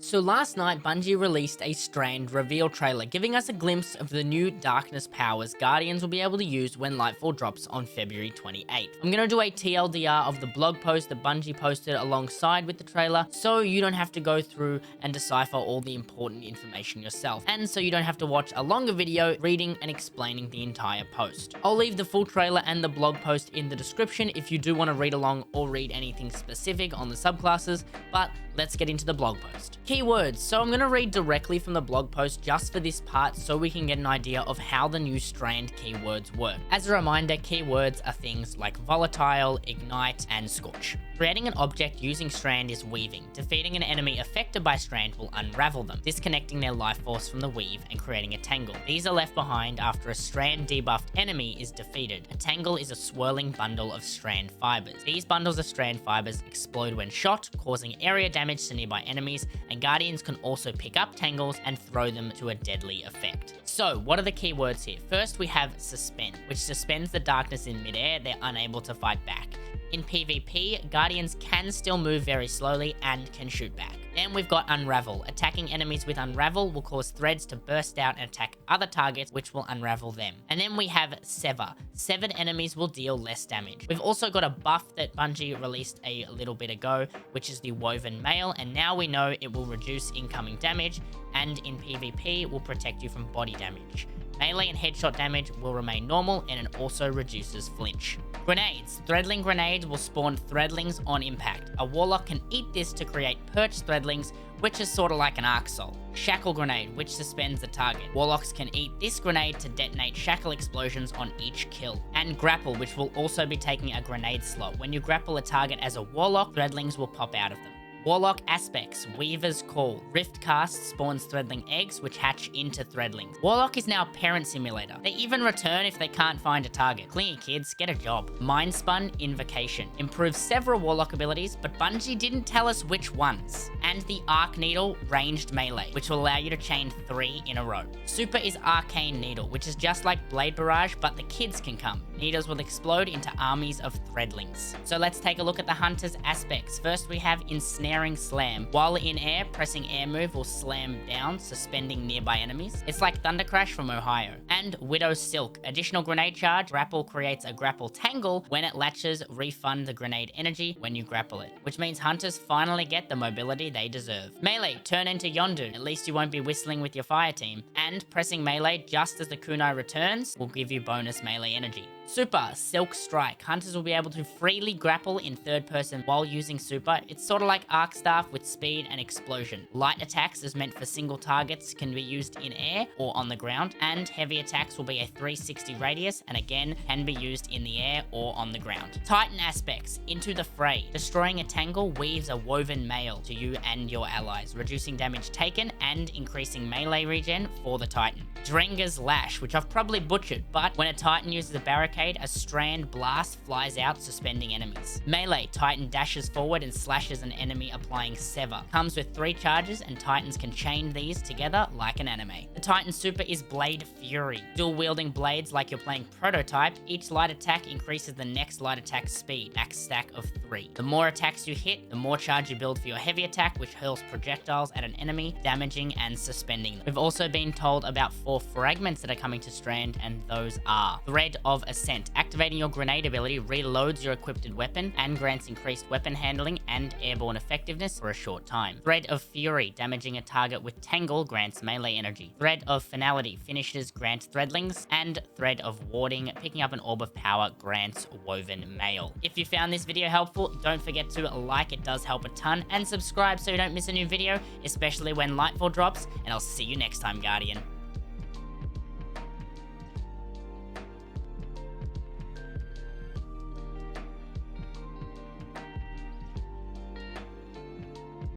So last night, Bungie released a Strand reveal trailer, giving us a glimpse of the new darkness powers Guardians will be able to use when Lightfall drops on February 28th. I'm going to do a TLDR of the blog post that Bungie posted alongside with the trailer, so you don't have to go through and decipher all the important information yourself, and so you don't have to watch a longer video reading and explaining the entire post. I'll leave the full trailer and the blog post in the description if you do want to read along or read anything specific on the subclasses, but let's get into the blog post. Keywords. So I'm going to read directly from the blog post just for this part so we can get an idea of how the new Strand keywords work. As a reminder, keywords are things like volatile, ignite, and scorch. Creating an object using Strand is weaving. Defeating an enemy affected by Strand will unravel them, disconnecting their life force from the weave and creating a tangle. These are left behind after a Strand debuffed enemy is defeated. A tangle is a swirling bundle of Strand fibers. These bundles of Strand fibers explode when shot, causing area damage to nearby enemies, and Guardians can also pick up tangles and throw them to a deadly effect. So, what are the keywords here? First, we have suspend, which suspends the darkness in midair. They're unable to fight back. In PvP, Guardians can still move very slowly and can shoot back. Then we've got Unravel. Attacking enemies with Unravel will cause threads to burst out and attack other targets, which will unravel them. And then we have Sever. Severed enemies will deal less damage. We've also got a buff that Bungie released a little bit ago, which is the Woven Mail, and now we know it will reduce incoming damage, and in PvP will protect you from body damage. Melee and headshot damage will remain normal, and it also reduces flinch. Grenades. Threadling grenades will spawn threadlings on impact. A warlock can eat this to create perched threadlings, which is sort of like an arc soul. Shackle grenade, which suspends the target. Warlocks can eat this grenade to detonate shackle explosions on each kill. And grapple, which will also be taking a grenade slot. When you grapple a target as a warlock, threadlings will pop out of them. Warlock aspects. Weaver's Call. Rift Cast spawns threadling eggs which hatch into threadlings. Warlock is now a parent simulator. They even return if they can't find a target. Clingy kids, get a job. Mindspun Invocation. Improves several Warlock abilities, but Bungie didn't tell us which ones. And the Arc Needle Ranged Melee, which will allow you to chain 3 in a row. Super is Arcane Needle, which is just like Blade Barrage, but the kids can come. Needles will explode into armies of threadlings. So let's take a look at the Hunter's aspects. First we have Ensnaring Slam. While in air, pressing air move will slam down, suspending nearby enemies. It's like Thunder Crash from Ohio. And Widow's Silk. Additional grenade charge. Grapple creates a grapple tangle. When it latches, refund the grenade energy when you grapple it. Which means hunters finally get the mobility they deserve. Melee. Turn into Yondu. At least you won't be whistling with your fire team. And pressing melee just as the kunai returns will give you bonus melee energy. Super, Silk Strike. Hunters will be able to freely grapple in third person while using Super. It's sort of like Arc Staff with speed and explosion. Light attacks is meant for single targets, can be used in air or on the ground, and heavy attacks will be a 360 radius and again can be used in the air or on the ground. Titan aspects. Into the Fray. Destroying a tangle weaves a woven mail to you and your allies, reducing damage taken and increasing melee regen for the Titan. Drenger's Lash, which I've probably butchered, but when a Titan uses a barricade, a Strand blast flies out, suspending enemies. Melee. Titan dashes forward and slashes an enemy, applying Sever. Comes with 3 charges, and Titans can chain these together like an anime. The Titan super is Blade Fury. Dual wielding blades like you're playing Prototype. Each light attack increases the next light attack speed, max stack of 3. The more attacks you hit, the more charge you build for your heavy attack, which hurls projectiles at an enemy, damaging and suspending them. We've also been told about 4 fragments that are coming to Strand, and those are Thread of Ascent. Activating your grenade ability reloads your equipped weapon and grants increased weapon handling and airborne effectiveness for a short time. Thread of Fury. Damaging a target with Tangle grants melee energy. Thread of Finality. Finishes grant threadlings. And Thread of Warding. Picking up an orb of power grants woven mail. If you found this video helpful, don't forget to like, it does help a ton, and subscribe so you don't miss a new video, especially when Lightfall drops, and I'll see you next time, Guardian.